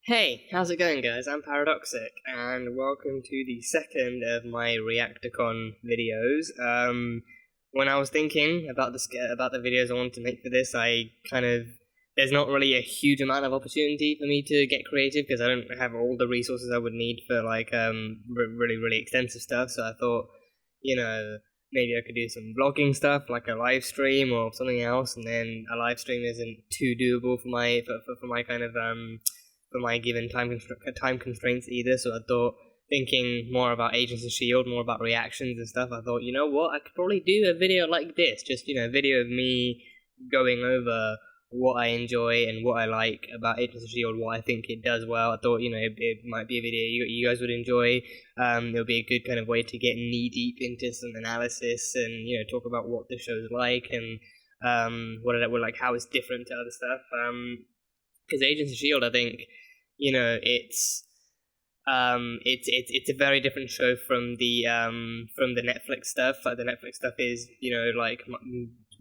Hey, how's it going, guys? I'm Paradoxic, and welcome to the second of my Reacticon videos. When I was thinking about about the videos I wanted to make for this, I kind of there's not really a huge amount of opportunity for me to get creative because I don't have all the resources I would need for really extensive stuff. So I thought, maybe I could do some vlogging stuff like a live stream or something else, and then a live stream isn't too doable for my kind of for my given time constraints either. So I thought, thinking more about Agents of Shield, more about reactions and stuff, I thought, you know what, I could probably do a video like this, just a video of me going over what I enjoy and what I like about Agents of Shield, what I think it does well. I thought, it might be a video you guys would enjoy. It'll be a good kind of way to get knee deep into some analysis and talk about what the show's like and how it's different to other stuff. Because Agents of Shield, I think, it's a very different show from the Netflix stuff. Like the Netflix stuff is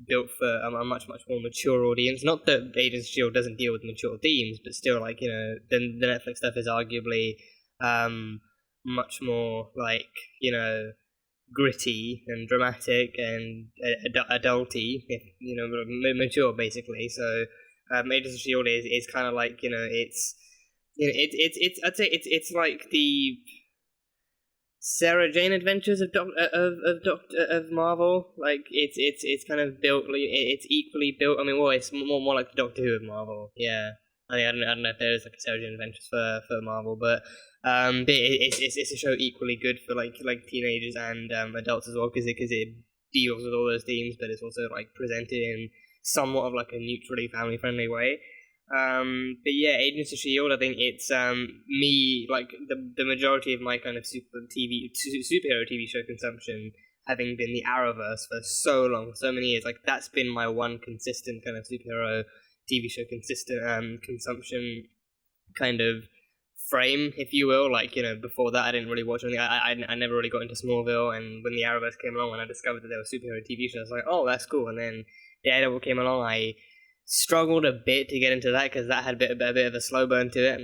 built for a much more mature audience. Not that Agents of Shield doesn't deal with mature themes, but still, the Netflix stuff is arguably much more gritty and dramatic and adulty, mature basically. So Agents of Shield is kind of it's like the Sarah Jane Adventures of Marvel. Like it's kind of built. It's equally built. I mean, well, it's more like the Doctor Who of Marvel. Yeah, I don't know if there is like a Sarah Jane Adventures for Marvel, but it's a show equally good for like teenagers and adults as well because it deals with all those themes, but it's also presented in somewhat of a neutrally family friendly way. But yeah, Agents of Shield, I think it's me the majority of my kind of superhero TV show consumption having been the Arrowverse for so long, so many years. That's been my one consistent kind of superhero TV show consumption kind of frame, if you will. Before that I didn't really watch anything. I never really got into Smallville, and when the Arrowverse came along, when I discovered that there were superhero TV shows, I was like, oh, that's cool. And then Daredevil came along. I struggled a bit to get into that because that had a bit of a slow burn to it,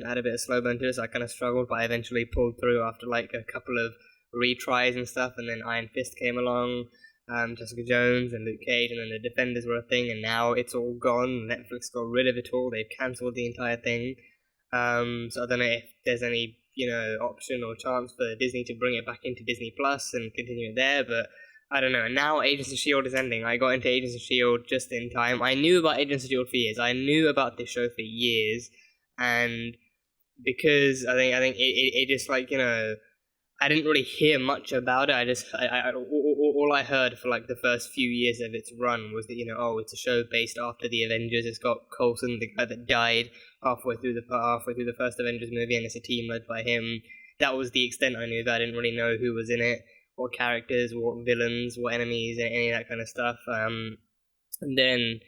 so I kind of struggled, but I eventually pulled through after a couple of retries and stuff. And then Iron Fist came along, Jessica Jones and Luke Cage, and then the Defenders were a thing, and now it's all gone. Netflix got rid of it all. They've cancelled the entire thing. So I don't know if there's any option or chance for Disney to bring it back into Disney Plus and continue it there, but I don't know. Now Agents of S.H.I.E.L.D. is ending. I got into Agents of S.H.I.E.L.D. just in time. I knew about Agents of S.H.I.E.L.D. for years. I knew about this show for years, and because I think it just I didn't really hear much about it. All I heard for the first few years of its run was that it's a show based after the Avengers. It's got Coulson, the guy that died halfway through the first Avengers movie, and it's a team led by him. That was the extent I knew. That I didn't really know who was in it, what characters, what villains, what enemies, and any of that kind of stuff. And then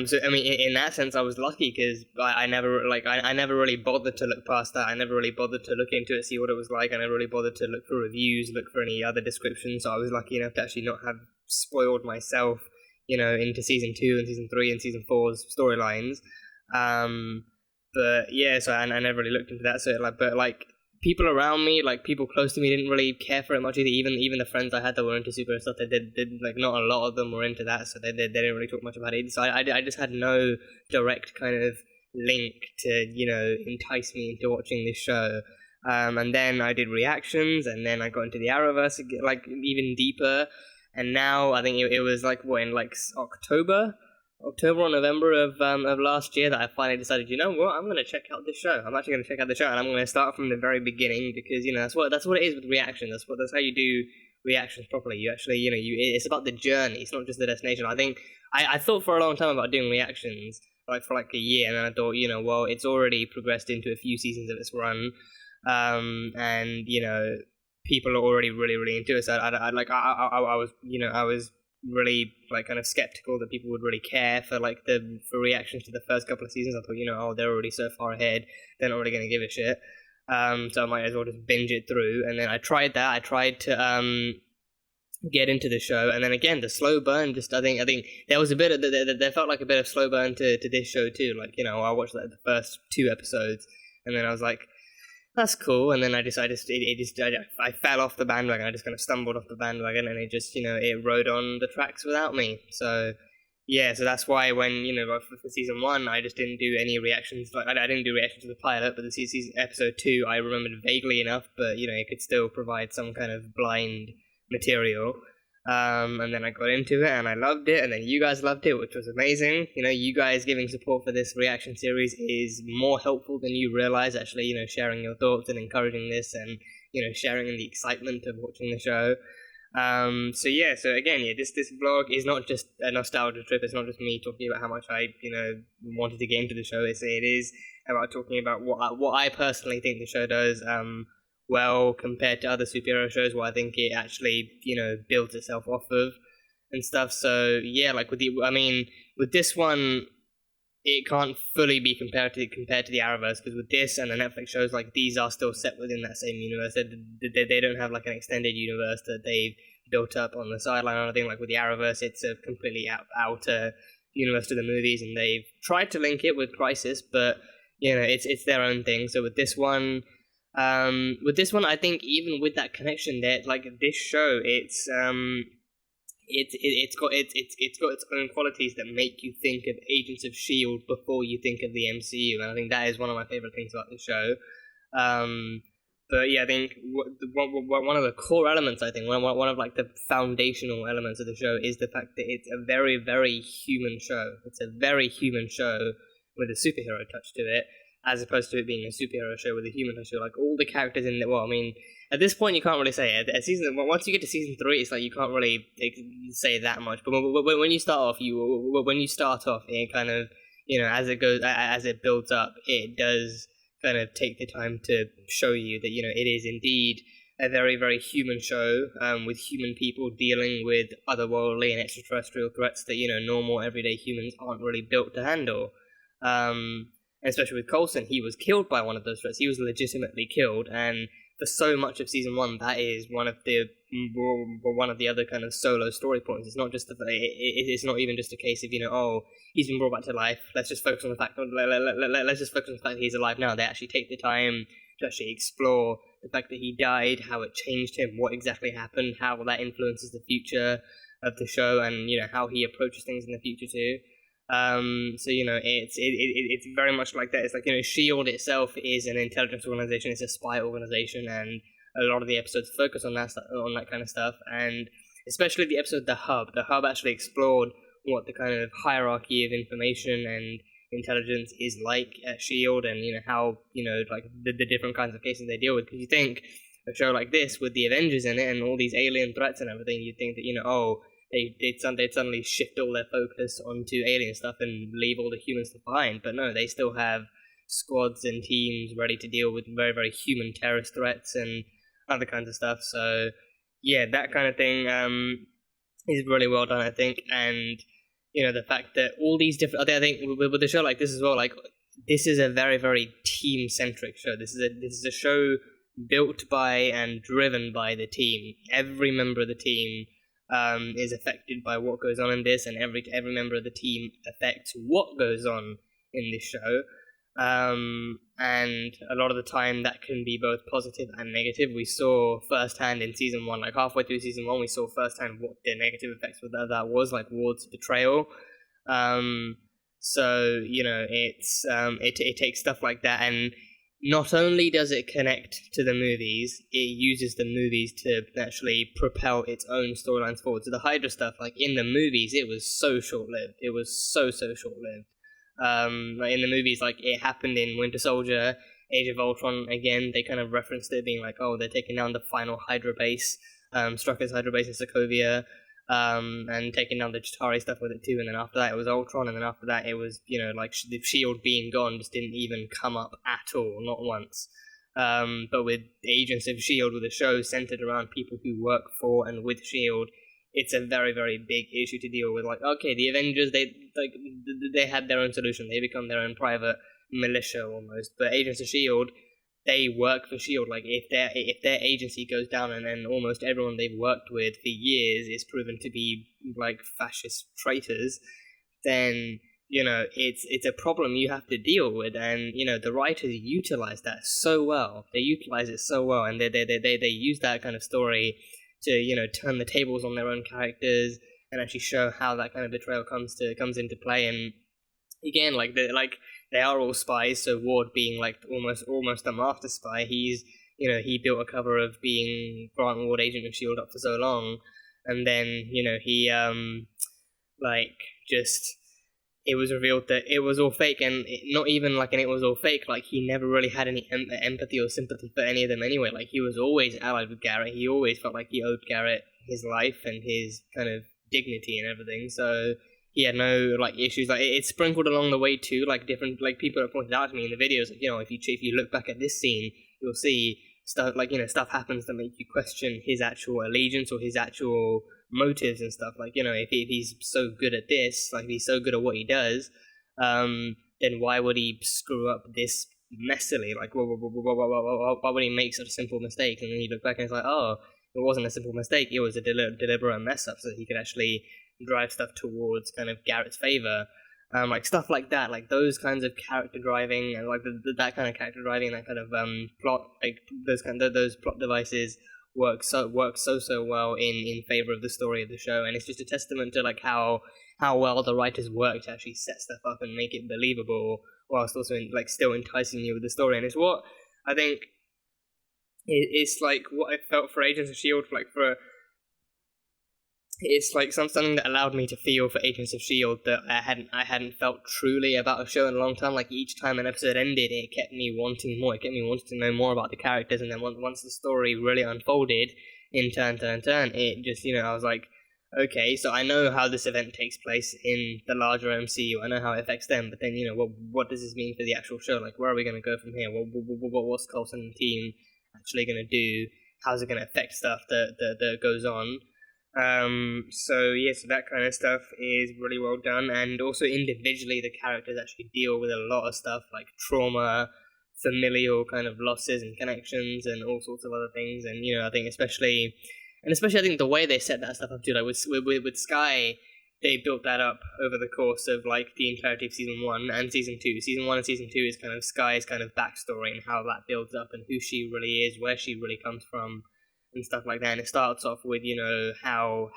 so I mean, in that sense, I was lucky because I never I never really bothered to look past that. I never really bothered to look into it, see what it was like. I never really bothered to look for reviews, look for any other descriptions. So I was lucky enough to actually not have spoiled myself, into season 2 and season 3 and season 4's storylines. But yeah, so I never really looked into that. So people around me, people close to me, didn't really care for it much either. Even the friends I had that were into superhero stuff, they did not a lot of them were into that, so they didn't really talk much about it. So I just had no direct kind of link to entice me into watching this show. And then I did reactions, and then I got into the Arrowverse even deeper. And now I think it was October or November of last year that I finally decided, I'm going to check out this show. I'm actually going to check out the show, and I'm going to start from the very beginning because that's what it is with reaction. That's how you do reactions properly. You actually it's about the journey. It's not just the destination. I think I thought for a long time about doing reactions for a year, and then I thought it's already progressed into a few seasons of its run, and people are already really into it. So I was really kind of skeptical that people would really care for for reactions to the first couple of seasons. I thought they're already so far ahead, they're not really going to give a shit, so I might as well just binge it through. And then I tried that. I tried to get into the show, and then again the slow burn. Just I think there was a bit of there felt like a bit of slow burn to this show too. Like, you know, I watched like the first 2 episodes, and then I was like, that's cool, and then I fell off the bandwagon. I just kind of stumbled off the bandwagon, and it just, you know, it rode on the tracks without me. So yeah, so that's why when, you know, for season 1, I just didn't do any reactions. Like, I didn't do reactions to the pilot, but the season episode 2, I remembered vaguely enough, but, you know, it could still provide some kind of blind material. And then I got into it, and I loved it, and then you guys loved it, which was amazing. You know, you guys giving support for this reaction series is more helpful than you realize, actually, you know, sharing your thoughts and encouraging this, and, you know, sharing in the excitement of watching the show. So again, this vlog is not just a nostalgia trip. It's not just me talking about how much I, you know, wanted to get into the show. It is about talking about what I personally think the show does well compared to other superhero shows, what I think it actually, you know, builds itself off of and stuff. So yeah, like with this one, it can't fully be compared to the Arrowverse, because with this and the Netflix shows, like, these are still set within that same universe. They don't have like an extended universe that they've built up on the sideline or anything. Like with the Arrowverse, it's a completely outer universe to the movies, and they've tried to link it with Crisis, but, you know, it's their own thing. So with this one, I think even with that connection, that, like, this show, it's got its own qualities that make you think of Agents of S.H.I.E.L.D. before you think of the MCU, and I think that is one of my favorite things about the show. But yeah, I think one of the core elements, I think one of like the foundational elements of the show is the fact that it's a very, very human show. It's a very human show with a superhero touch to it, as opposed to it being a superhero show with a human touch to it. Like, all the characters in it, well, I mean, at this point, you can't really say it. Once you get to season 3, it's like you can't really say that much. But when you start off, it kind of, you know, as it builds up, it does kind of take the time to show you that, you know, it is indeed a very, very human show, with human people dealing with otherworldly and extraterrestrial threats that, you know, normal everyday humans aren't really built to handle. Especially with Coulson, he was killed by one of those threats. He was legitimately killed, and for so much of season 1, that is one of the other kind of solo story points. It's not just it's not even just a case of, you know, oh, he's been brought back to life. Let's just focus on the fact that he's alive now. They actually take the time to actually explore the fact that he died, how it changed him, what exactly happened, how that influences the future of the show, and, you know, how he approaches things in the future too. So, you know, it's very much like that. It's like, you know, S.H.I.E.L.D. itself is an intelligence organization. It's a spy organization, and a lot of the episodes focus on that kind of stuff. And especially the episode The Hub. The Hub actually explored what the kind of hierarchy of information and intelligence is like at S.H.I.E.L.D. and, you know, how, you know, like the different kinds of cases they deal with. Because you think a show like this with the Avengers in it and all these alien threats and everything, you think that, you know, oh, they'd suddenly shift all their focus onto alien stuff and leave all the human stuff behind. But no, they still have squads and teams ready to deal with very, very human terrorist threats and other kinds of stuff. So yeah, that kind of thing is really well done, I think. And, you know, the fact that all these different, I think with a show like this as well, like, this is a very, very team-centric show. This is a show built by and driven by the team. Every member of the team is affected by what goes on in this, and every member of the team affects what goes on in this show. And a lot of the time that can be both positive and negative. We saw firsthand in season 1, like halfway through season 1, we saw firsthand what the negative effects of that was, like Ward's betrayal. So, you know, it takes stuff like that, and not only does it connect to the movies, it uses the movies to actually propel its own storylines forward. So the Hydra stuff, like in the movies, it was so short-lived. It was so short-lived. Like in the movies, like it happened in Winter Soldier, Age of Ultron. Again, they kind of referenced it being like, oh, they're taking down the final Hydra base, Strucker's Hydra base in Sokovia, and taking down the Chitauri stuff with it too. And then after that, it was Ultron, and then after that, it was, you know, like the S.H.I.E.L.D. being gone just didn't even come up at all, not once. But with Agents of S.H.I.E.L.D., with a show centered around people who work for and with S.H.I.E.L.D., it's a very, very big issue to deal with. Like, okay, the Avengers, they had their own solution. They become their own private militia almost. But Agents of S.H.I.E.L.D., they work for Shield. Like if their agency goes down, and then almost everyone they've worked with for years is proven to be like fascist traitors, then it's a problem you have to deal with. And the writers utilize that so well. They utilize it so well, and they use that kind of story to turn the tables on their own characters and actually show how that kind of betrayal comes into play. And again, they are all spies. So Ward being like almost a master spy, he built a cover of being Grant Ward, agent of Shield, up for so long, and then he just it was revealed that it was all fake, and it was all fake. Like he never really had any empathy or sympathy for any of them anyway. Like he was always allied with Garrett. He always felt like he owed Garrett his life and his kind of dignity and everything. So he had no issues. Like it's sprinkled along the way too. Like different people have pointed out to me in the videos. Like, if you look back at this scene, you'll see stuff stuff happens that make you question his actual allegiance or his actual motives and stuff. If he's so good at this, if he's so good at what he does, then why would he screw up this messily? Why would he make such a simple mistake? And then you look back and it's like, oh, it wasn't a simple mistake, it was a deliberate mess up so that he could actually drive stuff towards kind of Garrett's favor. Stuff like that, those kinds of character driving, and that kind of character driving, that kind of plot, those plot devices work so well in favor of the story of the show. And it's just a testament to how well the writers work to actually set stuff up and make it believable, whilst also still enticing you with the story. And it's what I think it's what I felt for Agents of Shield, it's something that allowed me to feel for Agents of Shield that I hadn't felt truly about a show in a long time. Each time an episode ended, it kept me wanting more. It kept me wanting to know more about the characters. And then once the story really unfolded in turn, it just I was like, okay, so I know how this event takes place in the larger MCU. I know how it affects them. But then what does this mean for the actual show? Where are we going to go from here? What's Coulson and the team actually going to do? How's it going to affect stuff that goes on? So that kind of stuff is really well done. And also individually, the characters actually deal with a lot of stuff like trauma, familial kind of losses and connections, and all sorts of other things. And I think especially I think the way they set that stuff up too, with Skye, they built that up over the course of the entirety of season 1 and season 2. Season 1 and season 2 is kind of Skye's kind of backstory and how that builds up and who she really is, where she really comes from, and stuff like that. And it starts off with how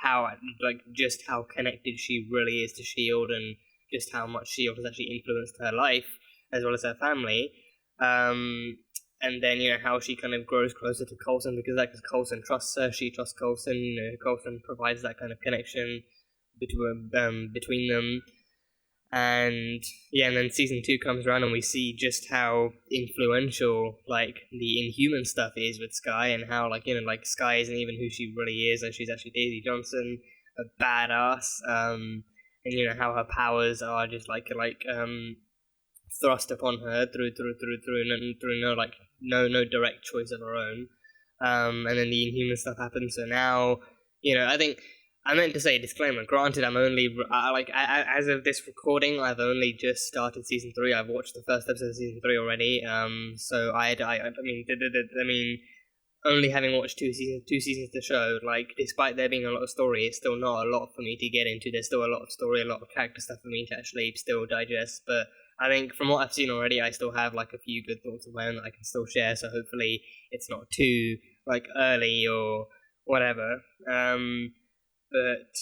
just how connected she really is to Shield, and just how much Shield has actually influenced her life as well as her family. And then how she kind of grows closer to Coulson because Coulson trusts her, she trusts Coulson. Coulson provides that kind of connection between them. And then season 2 comes around and we see just how influential the Inhuman stuff is with Skye, and how Skye isn't even who she really is. She's actually Daisy Johnson, a badass, and how her powers are just thrust upon her through no direct choice of her own. And then the Inhuman stuff happens. So now I think I meant to say disclaimer. Granted, I'm only as of this recording, I've only just started season 3. I've watched the first episode of season 3 already. So I mean, only having watched two seasons of the show, despite there being a lot of story, it's still not a lot for me to get into. There's still a lot of story, a lot of character stuff for me to actually still digest. But I think from what I've seen already, I still have a few good thoughts of my own that I can still share. So hopefully, it's not too early or whatever. But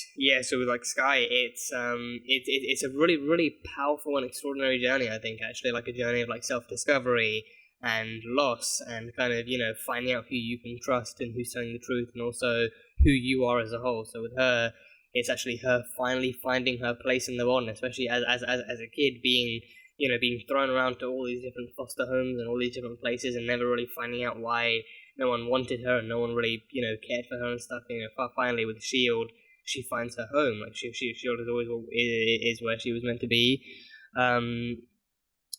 so with Skye, it's a really, really powerful and extraordinary journey. I think actually a journey of self-discovery and loss, and kind of finding out who you can trust and who's telling the truth, and also who you are as a whole. So with her, it's actually her finally finding her place in the world, and especially as a kid being thrown around to all these different foster homes and all these different places, and never really finding out why no one wanted her and no one really cared for her and stuff. Finally with Shield, she finds her home. Shield is always is where she was meant to be.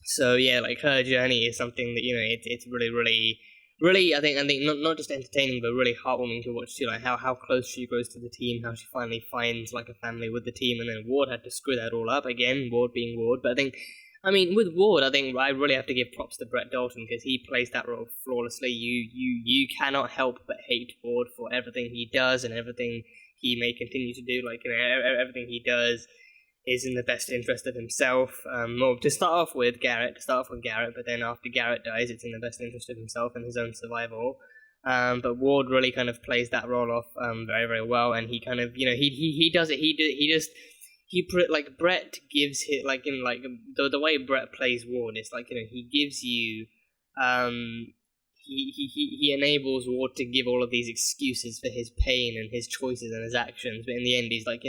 So her journey is something that it's really, really, really, I think not just entertaining but really heartwarming to watch too. How close she grows to the team, how she finally finds a family with the team, and then Ward had to screw that all up again. Ward being Ward, but I think I mean, with Ward, I think I really have to give props to Brett Dalton because he plays that role flawlessly. You cannot help but hate Ward for everything he does and everything he may continue to do. Like, everything he does is in the best interest of himself. Well, to start off with Garrett, but then after Garrett dies, it's in the best interest of himself and his own survival. But Ward really kind of plays that role off very, very well, and he kind of, he does it. He like Brett gives it like in like the way Brett plays Ward is like he gives you he enables Ward to give all of these excuses for his pain and his choices and his actions, but in the end he's like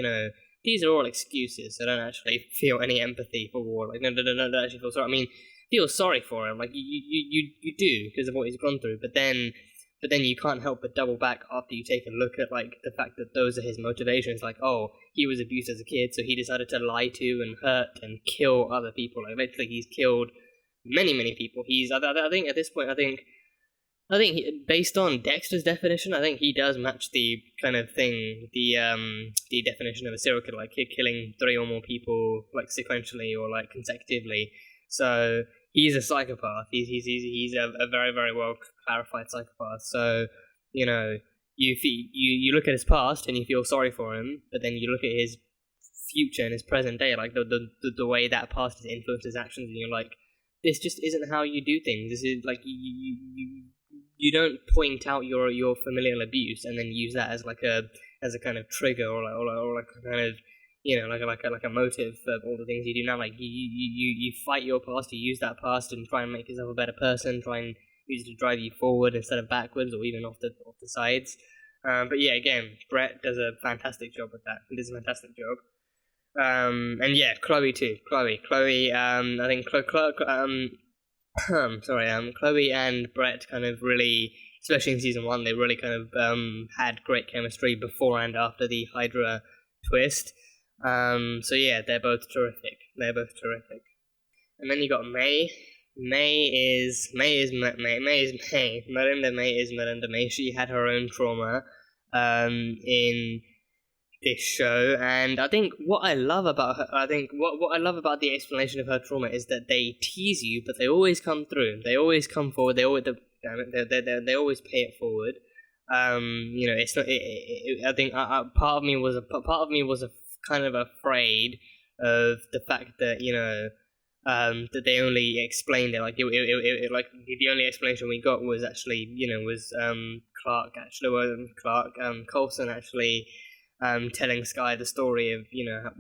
these are all excuses. So I don't actually feel any empathy for Ward. Like no, don't actually feel sorry. I mean, feel sorry for him. Like you do because of what he's gone through, but then you can't help but double back after you take a look at like the fact that those are his motivations. Like, oh, he was abused as a kid, so he decided to lie to and hurt and kill other people. Like, literally, he's killed many people. I think at this point, based on Dexter's definition, I think he does match the kind of thing, the definition of a serial killer, like killing 3 or more people like sequentially or like consecutively. So he's a psychopath. He's a very, very well clarified psychopath. So you look at his past and you feel sorry for him, but then you look at his future and his present day, like the way that past has influenced his actions, and you're like, this just isn't how you do things. This is like you don't point out your familial abuse and then use that as a kind of trigger or like a kind of like a motive for all the things you do now. Like you fight your past, you use that past and try and make yourself a better person, try and use it to drive you forward instead of backwards or even off the sides. But yeah, again, Brett does a fantastic job with that. He does a fantastic job. And yeah, Chloe too. Chloe. I think Chloe and Brett kind of really, especially in season 1, they really kind of had great chemistry before and after the Hydra twist. So yeah, they're both terrific. And then you got May. May is May. Miranda May is Miranda May. She had her own trauma in this show, and I think what I love about her, what I love about the explanation of her trauma is that they tease you, but they always come through. They always come forward. They always pay it forward. It's not. I think part of me was kind of afraid of the fact that that they only explained it like like the only explanation we got was actually Clark Coulson actually telling Sky the story of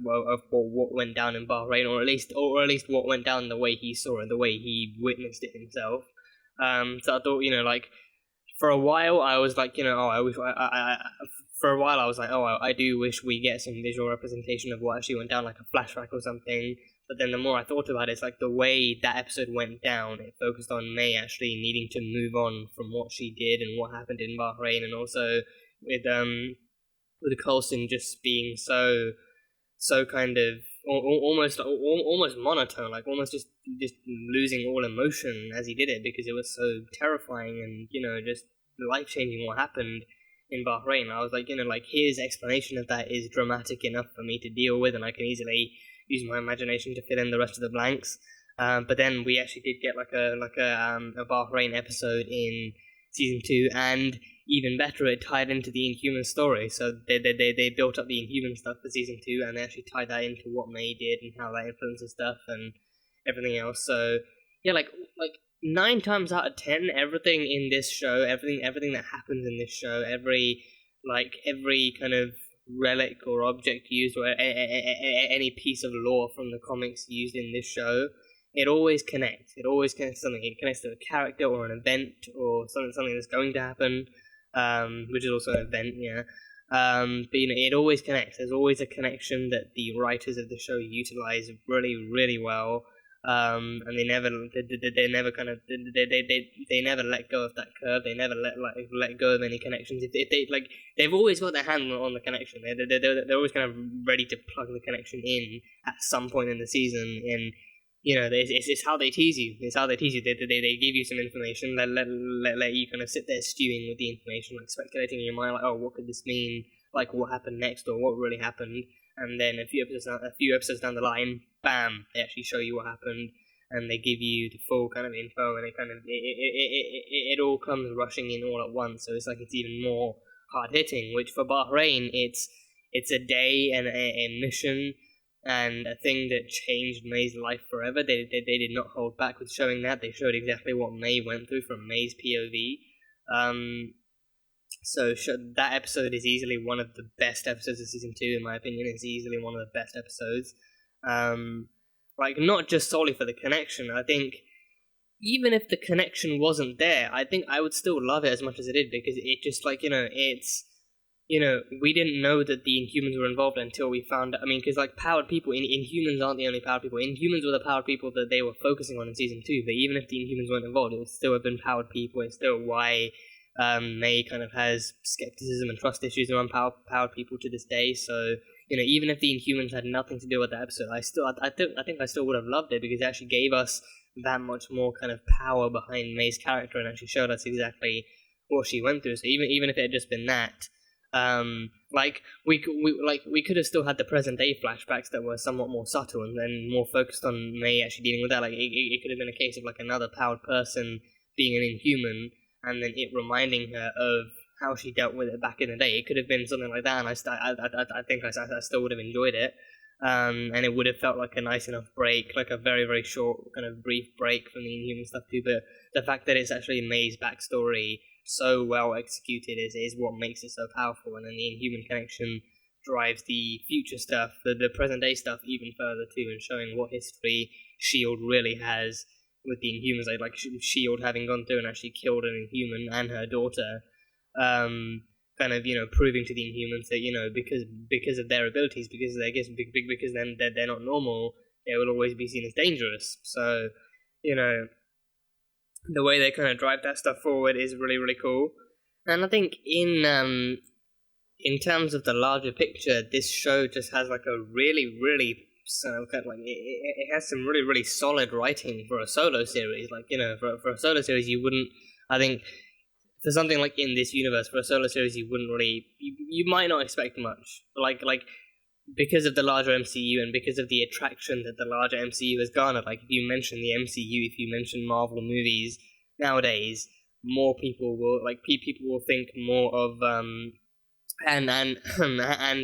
of what went down in Bahrain, or at least what went down the way he saw it, the way he witnessed it himself. So I thought like for a while I was like for a while I was like, I do wish we get some visual representation of what actually went down, like a flashback or something. But then the more I thought about it, it's like the way that episode went down, it focused on May actually needing to move on from what she did and what happened in Bahrain, and also with Coulson just being so kind of almost monotone, like almost just losing all emotion as he did it, because it was so terrifying and just life-changing what happened in Bahrain. I was like, like his explanation of that is dramatic enough for me to deal with, and I can easily use my imagination to fill in the rest of the blanks. But then we actually did get a Bahrain episode in season 2, and even better, it tied into the Inhuman story. So they built up the Inhuman stuff for season 2, and they actually tied that into what May did and how that influences stuff and everything else. So yeah, like 9 times out of 10, everything in this show, everything that happens in this show, every kind of relic or object used, or any piece of lore from the comics used in this show, it always connects. It always connects to something. It connects to a character or an event or something that's going to happen, which is also an event, yeah. But it always connects. There's always a connection that the writers of the show utilize really, really well. And they never let go of that curve. They never let go of any connections. If they they've always got their hand on the connection. They're always kind of ready to plug the connection in at some point in the season. And it's how they tease you. They give you some information, let you kind of sit there stewing with the information, like speculating in your mind, like, oh, what could this mean? Like, what happened next, or what really happened? and then a few episodes down the line, bam, they actually show you what happened, and they give you the full kind of info, and it all comes rushing in all at once. So it's like it's even more hard hitting. Which for Bahrain, it's a day and a mission and a thing that changed May's life forever. They did not hold back with showing that. They showed exactly what May went through from May's POV. So that episode is easily one of the best episodes of season 2, in my opinion. It's easily one of the best episodes. Like, not just solely for the connection. I think even if the connection wasn't there, I think I would still love it as much as it did, because it just, like, it's, we didn't know that the Inhumans were involved until we found out. I mean, because, like, powered people, Inhumans aren't the only powered people. Inhumans were the powered people that they were focusing on in season 2, but even if the Inhumans weren't involved, it would still have been powered people. It's still why May kind of has skepticism and trust issues around powered people to this day. So, even if the Inhumans had nothing to do with that episode, I think I still would have loved it, because it actually gave us that much more kind of power behind May's character and actually showed us exactly what she went through. So even if it had just been that, we could have still had the present day flashbacks that were somewhat more subtle and then more focused on May actually dealing with that. Like it could have been a case of like another powered person being an Inhuman, and then it reminding her of how she dealt with it back in the day. It could have been something like that, and I think I still would have enjoyed it. And it would have felt like a nice enough break, like a very, very short, kind of brief break from the Inhuman stuff too. But the fact that it's actually May's backstory so well executed is what makes it so powerful. And then the Inhuman connection drives the future stuff, the present day stuff even further too, and showing what history S.H.I.E.L.D. really has with the Inhumans, like S.H.I.E.L.D. having gone through and actually killed an Inhuman and her daughter, kind of, proving to the Inhumans that, because of their abilities, because because then they're not normal, they will always be seen as dangerous. So, the way they kind of drive that stuff forward is really, really cool. And I think in terms of the larger picture, this show just has like a really, really it has some really, really solid writing for a solo series. Like, for a solo series, you wouldn't, I think, for something like in this universe, for a solo series, you wouldn't really, you might not expect much. Like, because of the larger MCU and because of the attraction that the larger MCU has garnered, like, if you mention the MCU, if you mention Marvel movies, nowadays, more people will, people will think more of, and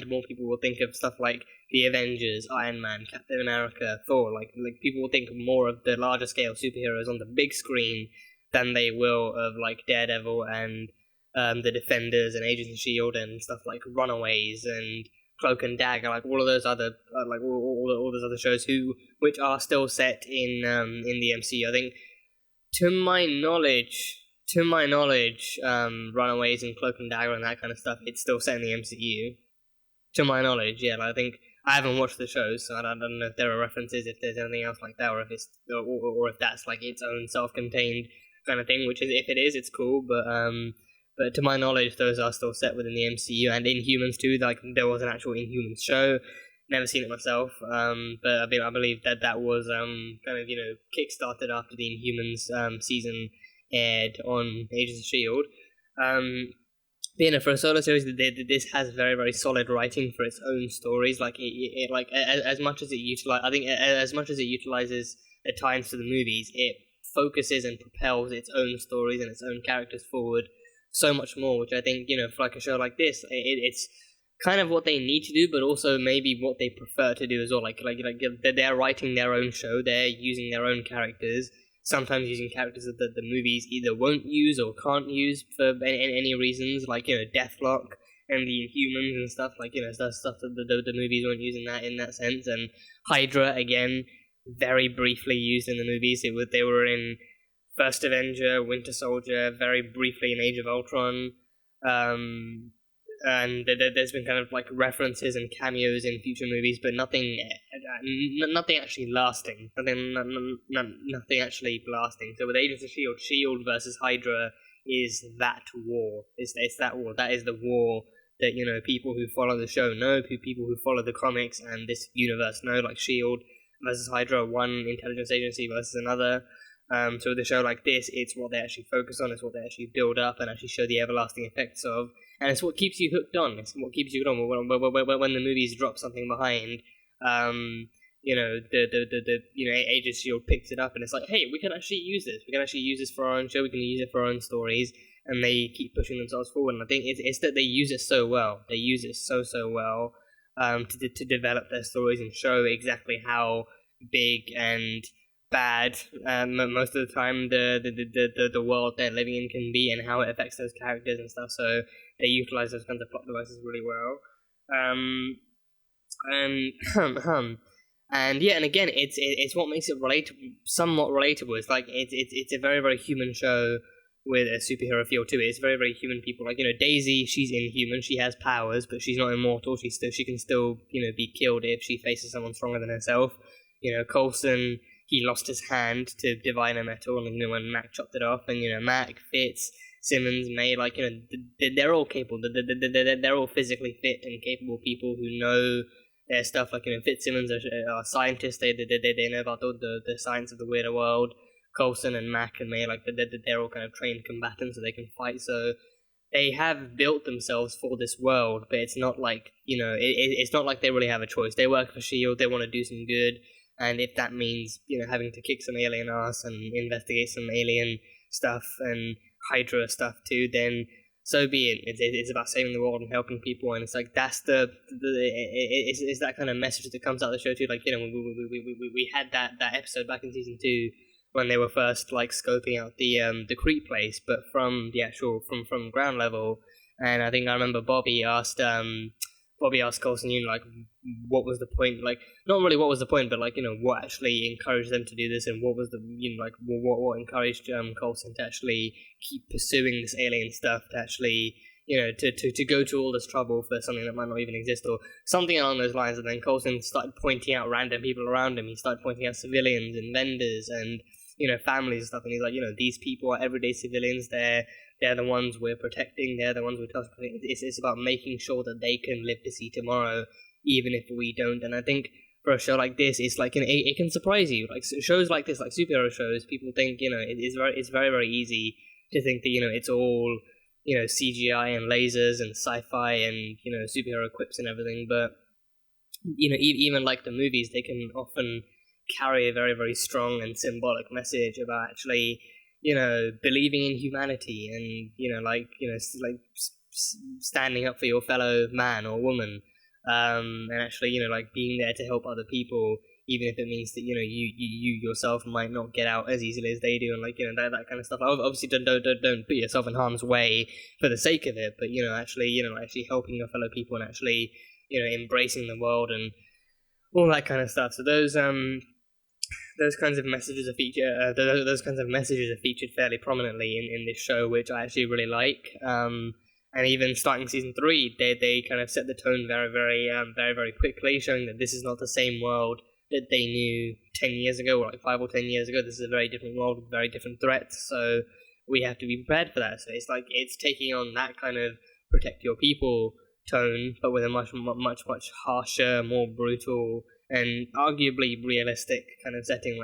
more people will think of stuff like the Avengers, Iron Man, Captain America, Thor. Like people will think more of the larger scale superheroes on the big screen than they will of like Daredevil and the Defenders and Agents of S.H.I.E.L.D. and stuff like Runaways and Cloak and Dagger, like all of those other all those other shows which are still set in the MCU. I think to my knowledge, Runaways and Cloak and Dagger and that kind of stuff, it's still set in the MCU. To my knowledge, yeah. I think I haven't watched the shows, so I don't know if there are references, if there's anything else like that, or if it's or if that's like its own self-contained kind of thing. Which is, if it is, it's cool. But to my knowledge, those are still set within the MCU and Inhumans too. Like there was an actual Inhumans show. Never seen it myself, but I believe that was kind of kickstarted after the Inhumans season aired on Agents of S.H.I.E.L.D. For a solo series, this has very, very solid writing for its own stories. Like as much as it utilizes the ties to the movies, it focuses and propels its own stories and its own characters forward so much more. Which I think for like a show like this, it's kind of what they need to do, but also maybe what they prefer to do as well. Like they're writing their own show, they're using their own characters. Sometimes using characters that the movies either won't use or can't use for any reasons, like Deathlock and the Inhumans and stuff, stuff that the movies weren't using that in that sense. And Hydra, again, very briefly used in the movies. They were in First Avenger, Winter Soldier, very briefly in Age of Ultron, and there's been kind of like references and cameos in future movies, but nothing actually lasting. Nothing actually lasting. So with Agents of S.H.I.E.L.D., S.H.I.E.L.D. versus Hydra is that war. It's that war. That is the war that people who follow the show know, people who follow the comics and this universe know. Like S.H.I.E.L.D. versus Hydra, one intelligence agency versus another. So with a show like this, it's what they actually focus on, it's what they actually build up and actually show the everlasting effects of, and it's what keeps you hooked on. It's what keeps you hooked on when the movies drop something behind. Agent Shield picks it up and it's like, hey, we can actually use this. We can actually use this for our own show. We can use it for our own stories, and they keep pushing themselves forward. And I think it's that they use it so well. They use it so well to develop their stories and show exactly how big and bad most of the time the world they're living in can be, and how it affects those characters and stuff. So they utilize those kinds of plot devices really well. And yeah, and again, it's what makes it somewhat relatable. It's like it's a very, very human show with a superhero feel to it. It's very, very human people. Like, Daisy, she's inhuman. She has powers, but she's not immortal. She can still be killed if she faces someone stronger than herself. Coulson, he lost his hand to diviner metal, and when Mac chopped it off, and Mac, Fitz, Simmons, May, they're all capable. They're all physically fit and capable people who know their stuff. Like, Fitzsimmons are scientists. They know about the science of the weirder world. Coulson and Mac and May, they're all kind of trained combatants, so they can fight. So they have built themselves for this world, but it's not like it's not like they really have a choice. They work for Shield. They want to do some good, and if that means having to kick some alien ass and investigate some alien stuff and Hydra stuff too, then so be it. It's about saving the world and helping people, and it's like that's it's that kind of message that comes out of the show too. Like, we had that episode back in season 2 when they were first scoping out the Crete place, but from the actual from ground level. And I think I remember Bobby asked Coulson, what was the point? Not really what was the point, but what actually encouraged them to do this, and what was the what encouraged Coulson to actually keep pursuing this alien stuff, to actually to go to all this trouble for something that might not even exist, or something along those lines. And then Coulson started pointing out random people around him. He started pointing out civilians and vendors and families and stuff, and he's like, these people are everyday civilians. They're the ones we're protecting. They're the ones we're protecting. It's about making sure that they can live to see tomorrow, even if we don't. And I think for a show like this, it's it can surprise you. Like shows like this, like superhero shows, people think it's very, very easy to think that it's all CGI and lasers and sci-fi and superhero quips and everything. But even like the movies, they can often carry a very, very strong and symbolic message about actually believing in humanity and standing up for your fellow man or woman, and actually being there to help other people, even if it means that you yourself might not get out as easily as they do, and that kind of stuff. Obviously, don't put yourself in harm's way for the sake of it, but actually helping your fellow people and actually embracing the world and all that kind of stuff. So those kinds of messages are featured. Those kinds of messages are featured fairly prominently in this show, which I actually really like. And even starting season 3, they kind of set the tone very, very, very, very quickly, showing that this is not the same world that they knew 10 years ago, or 5 or 10 years ago. This is a very different world with very different threats. So we have to be prepared for that. So it's taking on that kind of protect your people tone, but with a much harsher, more brutal, and arguably realistic kind of setting.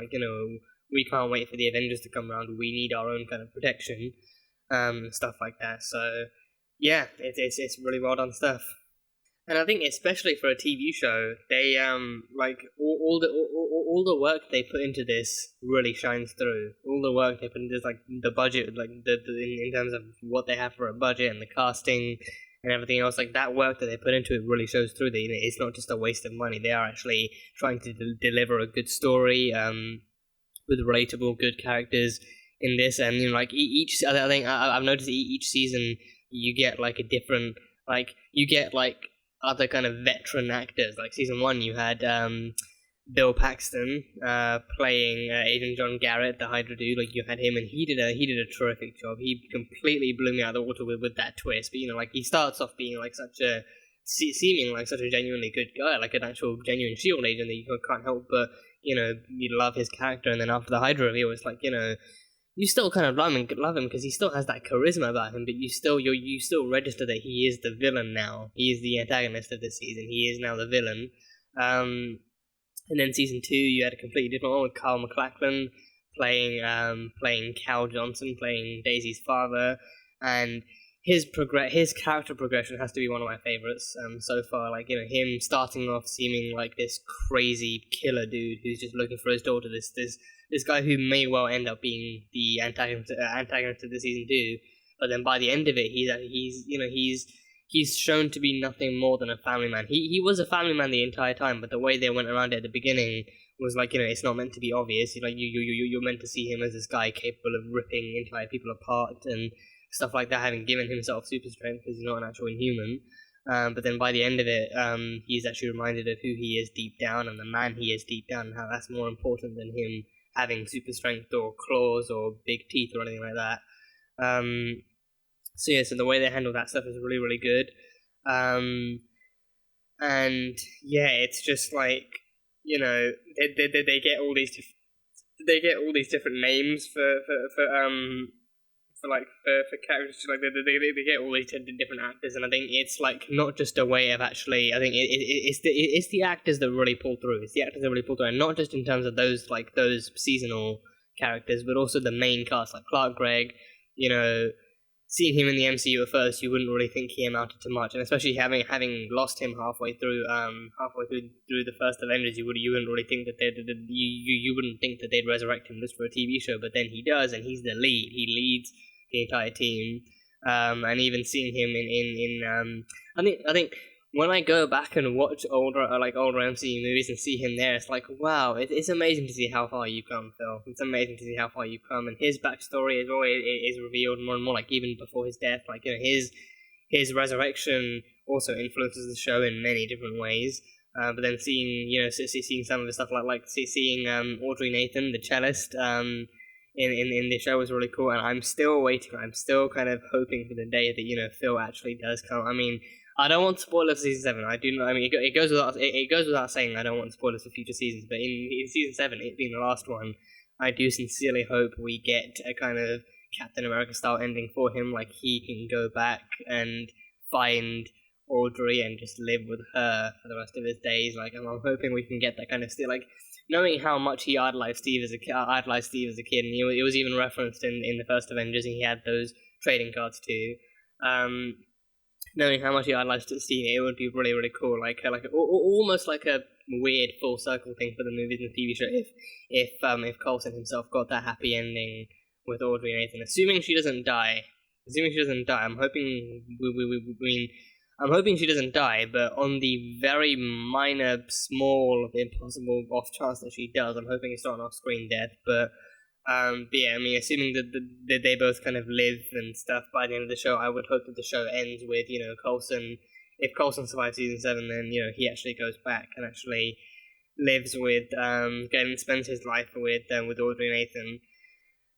We can't wait for the Avengers to come around. We need our own kind of protection, stuff like that. So yeah, it's really well done stuff. And I think especially for a TV show, they all the work they put into this really shines through. All the work they put into this, the budget, in terms of what they have for a budget and the casting and everything else, that work that they put into it really shows through. That it's not just a waste of money. They are actually trying to deliver a good story, with relatable, good characters in this. And each, I think I've noticed each season you get a different, you get other kind of veteran actors. Like season 1, you had Bill Paxton playing Agent John Garrett, the Hydra dude. You had him, and he did a terrific job. He completely blew me out of the water with that twist. But he starts off being seeming such a genuinely good guy, an actual genuine Shield agent that you can't help but you love his character. And then after the Hydra reveal, it's you still kind of love him because he still has that charisma about him, but you still register that he is the villain now. He is the antagonist of this season. He is now the villain. And then season 2, you had a completely different one with Carl McLachlan playing Cal Johnson, playing Daisy's father, and his character progression has to be one of my favorites so far. Like, him starting off seeming like this crazy killer dude who's just looking for his daughter. This guy who may well end up being the antagonist of the season 2, but then by the end of it, he's shown to be nothing more than a family man. He was a family man the entire time, but the way they went around it at the beginning was like, it's not meant to be obvious. You're meant to see him as this guy capable of ripping entire people apart and stuff like that, having given himself super strength because he's not an actual inhuman. But then by the end of it, he's actually reminded of who he is deep down and the man he is deep down, and how that's more important than him having super strength or claws or big teeth or anything like that. So the way they handle that stuff is really, really good. And yeah, it's just like, they get all these different names for characters. Like they get all these different actors, and I think it's like not just a way of actually. I think it's the actors that really pull through. It's the actors that really pull through, and not just in terms of those seasonal characters, but also the main cast, like Clark Gregg. Seeing him in the MCU at first, you wouldn't really think he amounted to much, and especially having lost him halfway through the first Avengers, you wouldn't really think that you wouldn't think that they'd resurrect him just for a TV show, but then he does, and he's the lead. He leads the entire team, and even seeing him I think when I go back and watch older MCU movies and see him there, it's like, wow, it's amazing to see how far you've come, Phil. It's amazing to see how far you've come, and his backstory is revealed more and more, like even before his death. Like, his resurrection also influences the show in many different ways. But then seeing some of the stuff seeing Audrey Nathan, the cellist, in the show was really cool, and I'm still waiting. I'm still kind of hoping for the day that Phil actually does come. I mean, I don't want spoilers for season 7. I do not. I mean, it goes without saying I don't want spoilers for future seasons. But in season 7, it being the last one, I do sincerely hope we get a kind of Captain America style ending for him. Like, he can go back and find Audrey and just live with her for the rest of his days. Like, I'm hoping we can get that kind of still, like, knowing how much he idolized Steve as a kid, and it was even referenced in the first Avengers, and he had those trading cards too. Knowing how much I'd like to see it would be really, really cool. Almost like a weird full circle thing for the movies and the TV show. If Coulson himself got that happy ending with Audrey and Nathan, assuming she doesn't die. I'm hoping I'm hoping she doesn't die, but on the very minor, small, impossible off chance that she does, I'm hoping it's not an off-screen death. But yeah, I mean, assuming that they both kind of live and stuff by the end of the show, I would hope that the show ends with, Coulson. If Coulson survives season 7, then, he actually goes back and actually lives with, spends his life with Audrey and Nathan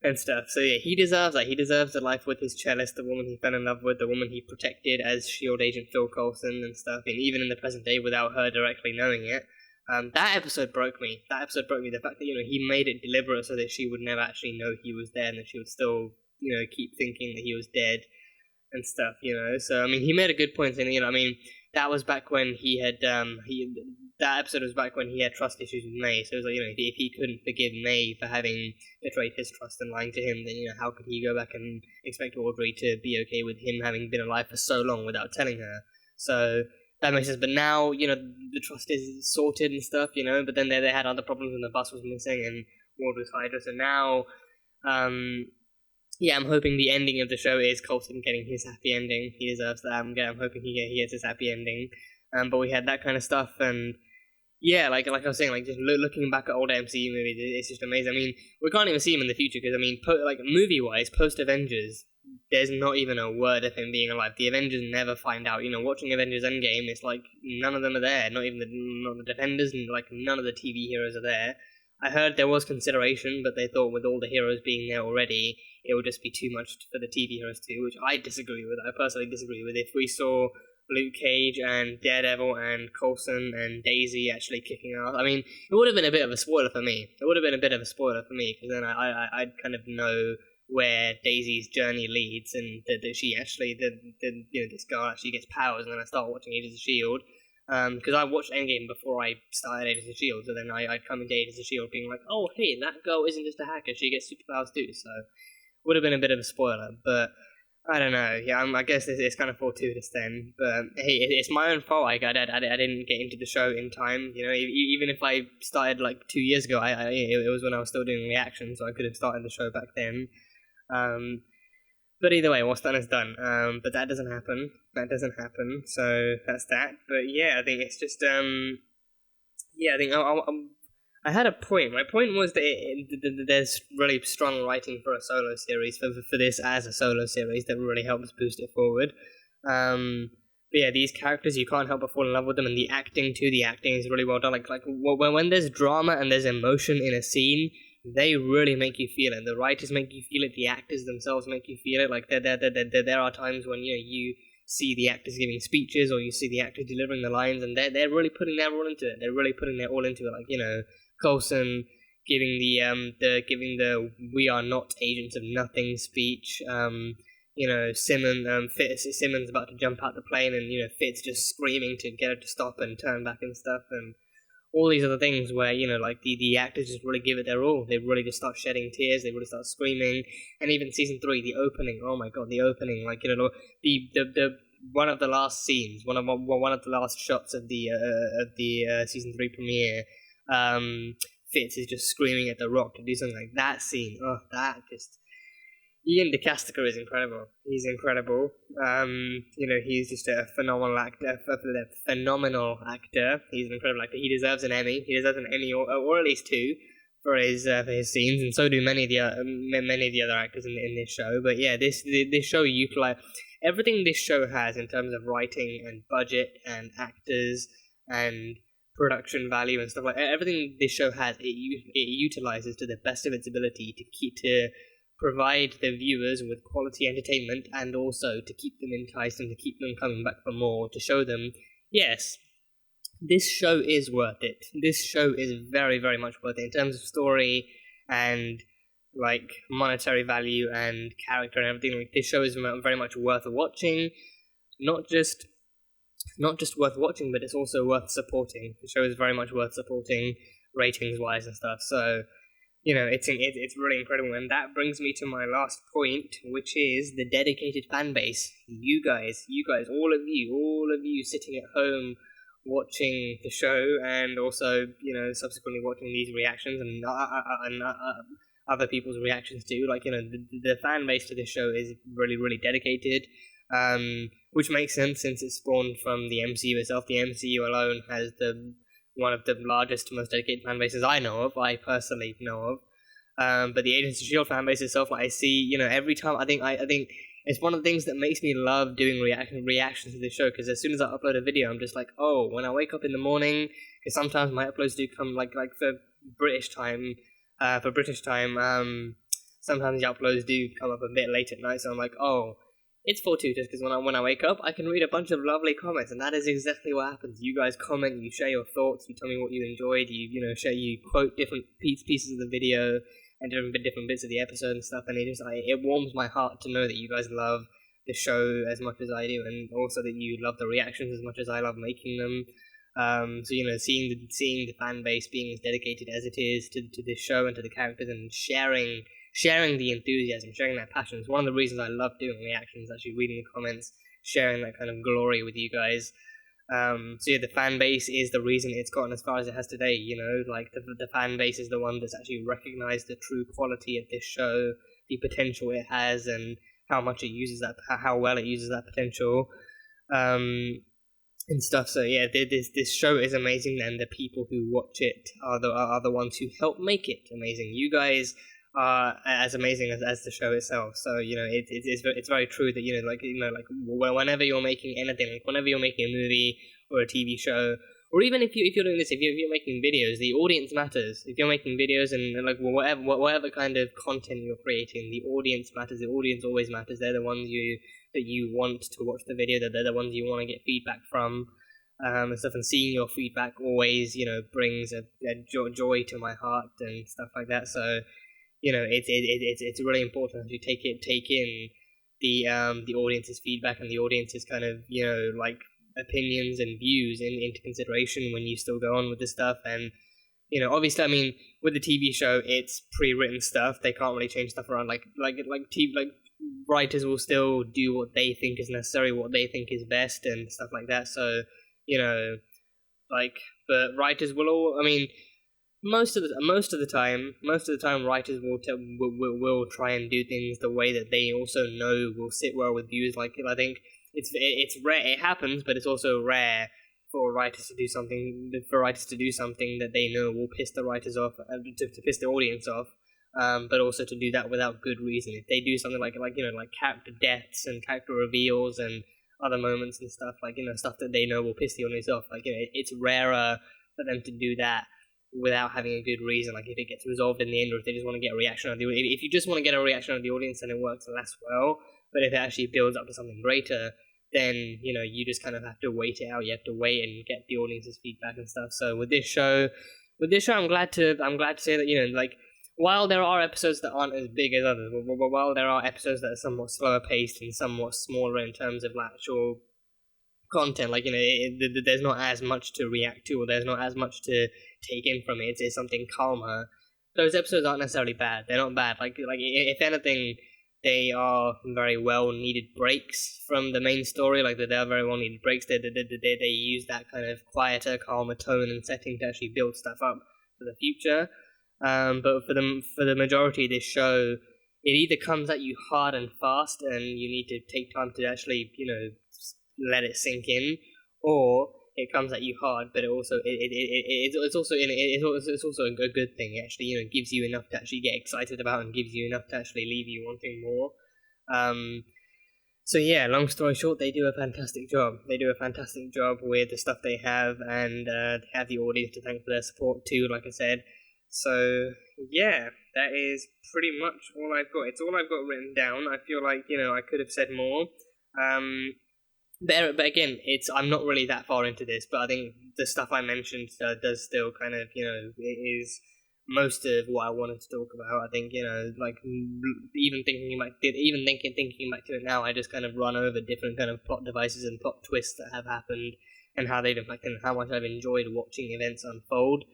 and stuff. So yeah, he deserves that. He deserves a life with his cellist, the woman he fell in love with, the woman he protected as S.H.I.E.L.D. agent Phil Coulson and stuff, and even in the present day without her directly knowing it. That episode broke me. The fact that, he made it deliberate so that she would never actually know he was there, and that she would still, keep thinking that he was dead and stuff, So, I mean, he made a good point saying, that was back when he had, that episode was back when he had trust issues with May, so it was like, if he couldn't forgive May for having betrayed his trust and lying to him, then, how could he go back and expect Audrey to be okay with him having been alive for so long without telling her? So, that makes sense, but now, the trust is sorted and stuff, but then they had other problems when the bus was missing and Ward was Hydra, so now, yeah, I'm hoping the ending of the show is Coulson getting his happy ending. He deserves that. I'm hoping he gets his happy ending. But we had that kind of stuff, and yeah, like I was saying, like just looking back at old MCU movies, it's just amazing. I mean, we can't even see him in the future because movie-wise, post-Avengers, there's not even a word of him being alive. The Avengers never find out. Watching Avengers Endgame, it's like none of them are there. Not the Defenders, and like none of the TV heroes are there. I heard there was consideration, but they thought with all the heroes being there already, it would just be too much for the TV heroes too, which I disagree with. I personally disagree with. If we saw Luke Cage and Daredevil and Coulson and Daisy actually kicking ass, I mean, it would have been a bit of a spoiler for me. Because then I'd kind of know where Daisy's journey leads, and that she actually, this girl actually gets powers, and then I start watching Agents of S.H.I.E.L.D. Because I watched Endgame before I started Agents of Shield, so then I'd come into Agents of Shield being like, oh hey, that girl isn't just a hacker; she gets superpowers too. So would have been a bit of a spoiler, but I don't know. Yeah, I guess it's kind of fortuitous then. But hey, it's my own fault. I didn't get into the show in time. You know, even if I started like 2 years ago, it was when I was still doing reactions, so I could have started the show back then. But either way, what's done is done. But that doesn't happen. That doesn't happen. So that's that. But yeah, I think it's just yeah, I think I had a point. My point was that there's really strong writing for a solo series for this as a solo series that really helps boost it forward. But yeah, these characters you can't help but fall in love with them, and the acting too. The acting is really well done. Like when there's drama and there's emotion in a scene, they really make you feel it. The writers make you feel it. The actors themselves make you feel it. Like there are times when you see the actors giving speeches, or you see the actors delivering the lines, and they're really putting their all into it. They're really putting their all into it. Like Coulson giving the "We are not agents of nothing" speech. Simmons about to jump out the plane, and Fitz just screaming to get her to stop and turn back and stuff, and all these other things where like the actors just really give it their all. They really just start shedding tears. They really start screaming. And even season 3, the opening. Oh my god, the opening! Like the one of the last scenes, one of the last shots of the season 3 premiere. Fitz is just screaming at the Rock to do something like that scene. Oh, that just. Ian DeCastico is incredible. He's incredible. He's just a phenomenal actor. Phenomenal actor. He's an incredible actor. He deserves an Emmy. He deserves an Emmy, or at least 2, for his scenes, and so do many of the other actors in this show. But yeah, this show utilize everything this show has in terms of writing and budget and actors and production value and stuff like that. Everything this show has, it utilizes to the best of its ability to provide the viewers with quality entertainment, and also to keep them enticed and to keep them coming back for more, to show them, yes, this show is worth it. This show is very, very much worth it in terms of story and like monetary value and character and everything. Like, this show is very much worth watching. Not just worth watching, but it's also worth supporting. The show is very much worth supporting, ratings wise and stuff. So it's really incredible, and that brings me to my last point, which is the dedicated fan base. You guys, all of you sitting at home watching the show, and also subsequently watching these reactions and other people's reactions too. Like the fan base to this show is really, really dedicated, which makes sense since it spawned from the MCU itself. The MCU alone has one of the largest, most dedicated fan bases I know of. I personally know of. But the Agents of Shield fan base itself, I see, every time. I think it's one of the things that makes me love doing reactions to the show. Because as soon as I upload a video, I'm just like, oh, when I wake up in the morning, because sometimes my uploads do come like for British time. Sometimes the uploads do come up a bit late at night. So I'm like, oh. It's fortuitous because when I wake up, I can read a bunch of lovely comments, and that is exactly what happens. You guys comment, you share your thoughts, you tell me what you enjoyed, you quote different pieces of the video and different bits of the episode and stuff, and it warms my heart to know that you guys love the show as much as I do, and also that you love the reactions as much as I love making them. So seeing the fan base being as dedicated as it is to this show and to the characters, and sharing the enthusiasm, sharing that passion. It's one of the reasons I love doing reactions, actually reading the comments, sharing that kind of glory with you guys. So yeah, the fan base is the reason it's gotten as far as it has today. Like the fan base is the one that's actually recognized the true quality of this show, the potential it has, and how much it uses that, how well it uses that potential, and stuff. So yeah, this show is amazing, and the people who watch it are the ones who help make it amazing. You guys are as amazing as the show itself. So it's very true that whenever you're making anything, like whenever you're making a movie or a TV show, or even if you're doing this, if you're making videos, the audience matters. If you're making videos and like whatever kind of content you're creating, the audience matters. The audience always matters. They're the ones that you want to watch the video. That they're the ones you want to get feedback from. And stuff, and seeing your feedback always brings a joy to my heart and stuff like that. So it's really important to take in the audience's feedback and the audience's kind of opinions and views into consideration when you still go on with this stuff. And obviously, I mean, with the TV show, it's pre-written stuff. They can't really change stuff around. Like writers will still do what they think is necessary, what they think is best, and stuff like that. So, but writers will all. I mean, most of the time, writers will try and do things the way that they also know will sit well with viewers. Like, I think it's rare. It happens, but it's also rare for writers to do something that they know will piss the writers off, to piss the audience off. But also to do that without good reason. If they do something like character deaths and character reveals and other moments and stuff, stuff that they know will piss the audience off, it's rarer for them to do that without having a good reason. Like, if it gets resolved in the end, or if they just want to get a reaction of the audience. If you just want to get a reaction of the audience, then it works less well. But if it actually builds up to something greater, then you just kind of have to wait it out. You have to wait and get the audience's feedback and stuff. So with this show, I'm glad to say that while there are episodes that aren't as big as others, while there are episodes that are somewhat slower paced and somewhat smaller in terms of actual content, there's not as much to react to, or there's not as much to take in from it. It's something calmer. Those episodes aren't necessarily bad. They're not bad. If anything, they are very well needed breaks from the main story. They are very well needed breaks. They use that kind of quieter, calmer tone and setting to actually build stuff up for the future. But for the majority of this show, it either comes at you hard and fast, and you need to take time to actually let it sink in, or it comes at you hard, but it's also a good thing. It actually gives you enough to actually get excited about, and gives you enough to actually leave you wanting more. So yeah, long story short, they do a fantastic job. They do a fantastic job with the stuff they have, and they have the audience to thank for their support too, like I said. So yeah, that is pretty much all I've got. It's all I've got written down. I feel like I could have said more. But again, I'm not really that far into this, but I think the stuff I mentioned does still kind of it is most of what I wanted to talk about. I think even thinking back to it now, I just kind of run over different kind of plot devices and plot twists that have happened, and how they've impacted, and how much I've enjoyed watching events unfold.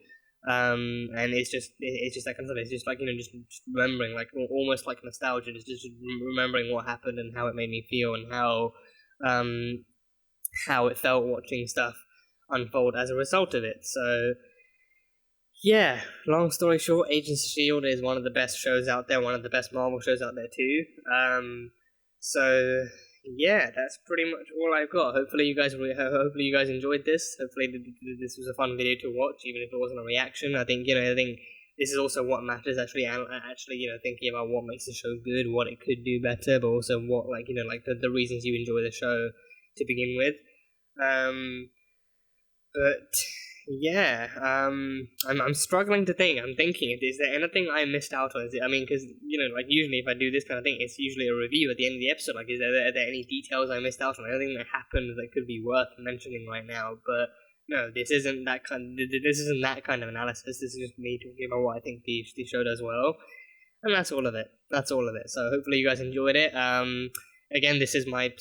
And it's just that kind of stuff. It's just just remembering, almost like nostalgia, just remembering what happened and how it made me feel, and how it felt watching stuff unfold as a result of it. So yeah, long story short, Agents of S.H.I.E.L.D. is one of the best shows out there, one of the best Marvel shows out there too. So yeah, that's pretty much all I've got. Hopefully you guys enjoyed this. Hopefully this was a fun video to watch, even if it wasn't a reaction. I think this is also what matters, actually thinking about what makes the show good, what it could do better, but also what the reasons you enjoy the show to begin with. But yeah, I'm struggling to think. I'm thinking, is there anything I missed out on? Because usually if I do this kind of thing, it's usually a review at the end of the episode. Are there any details I missed out on? Anything that happened that could be worth mentioning right now? But no, this isn't that kind of analysis. This is just me talking about what I think the show does well, and that's all of it. So hopefully you guys enjoyed it. Again, this is my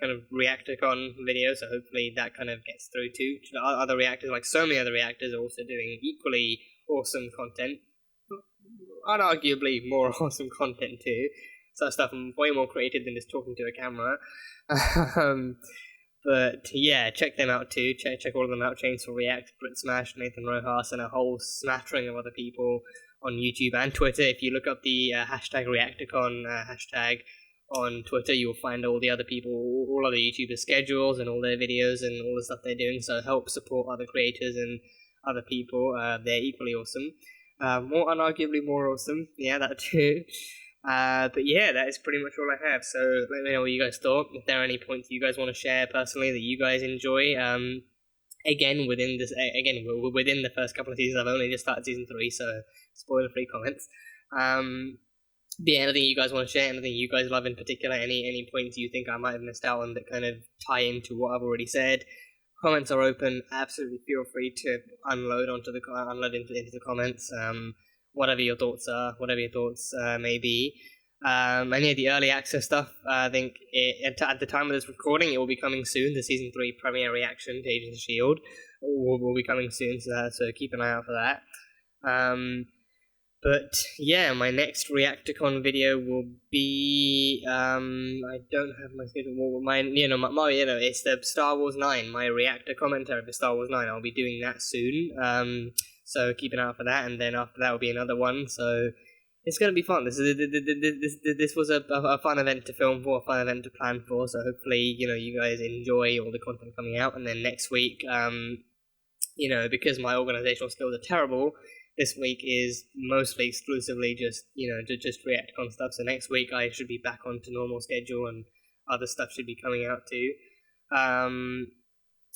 kind of Reacticon video, so hopefully that kind of gets through to other reactors. So many other reactors are also doing equally awesome content, unarguably more awesome content too. So that stuff, I'm way more creative than just talking to a camera. But yeah, check them out too. Check all of them out. Chainsaw React, Brit Smash, Nathan Rojas, and a whole smattering of other people on YouTube and Twitter. If you look up the hashtag Reacticon hashtag on Twitter, you'll find all the other people, all other YouTubers' schedules and all their videos and all the stuff they're doing. So help support other creators and other people. They're equally awesome. More unarguably more awesome. Yeah, that too. But yeah, that is pretty much all I have. So let me know what you guys thought. If there are any points you guys want to share personally that you guys enjoy. Again, within the first couple of seasons, I've only just started season 3, so spoiler-free comments. Yeah, anything you guys want to share, anything you guys love in particular, any points you think I might have missed out on that kind of tie into what I've already said. Comments are open. Absolutely feel free to unload into the comments. Whatever your thoughts are, may be. And yeah, the early access stuff, I think at the time of this recording, it will be coming soon. The Season 3 premiere reaction to Agents of S.H.I.E.L.D. will be coming soon, so keep an eye out for that. But yeah, my next Reacticon video will be I don't have my schedule. It's the Star Wars 9, my reactor commentary for Star Wars 9. I'll be doing that soon. So keep an eye out for that, and then after that will be another one. So it's gonna be fun. This was a fun event to film for, a fun event to plan for. So hopefully, you guys enjoy all the content coming out, and then next week, because my organizational skills are terrible, this week is mostly exclusively just Reacticon stuff. So next week I should be back onto normal schedule, and other stuff should be coming out too.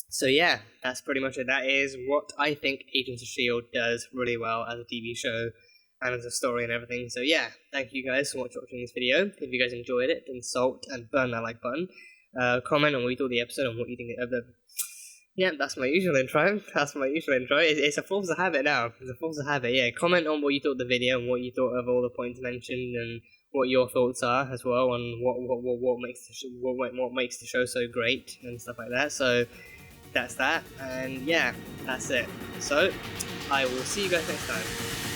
So yeah, that's pretty much it. That is what I think Agents of S.H.I.E.L.D. does really well as a TV show and as a story and everything. So yeah, thank you guys so much for watching this video. If you guys enjoyed it, then salt and burn that like button. Comment on what you thought of the episode and what you think of the... Yeah, that's my usual intro. It's a force of habit now. It's a force of habit, yeah. Comment on what you thought of the video and what you thought of all the points mentioned, and what your thoughts are as well, on what makes the show so great and stuff like that. So that's that, and yeah, that's it. So I will see you guys next time.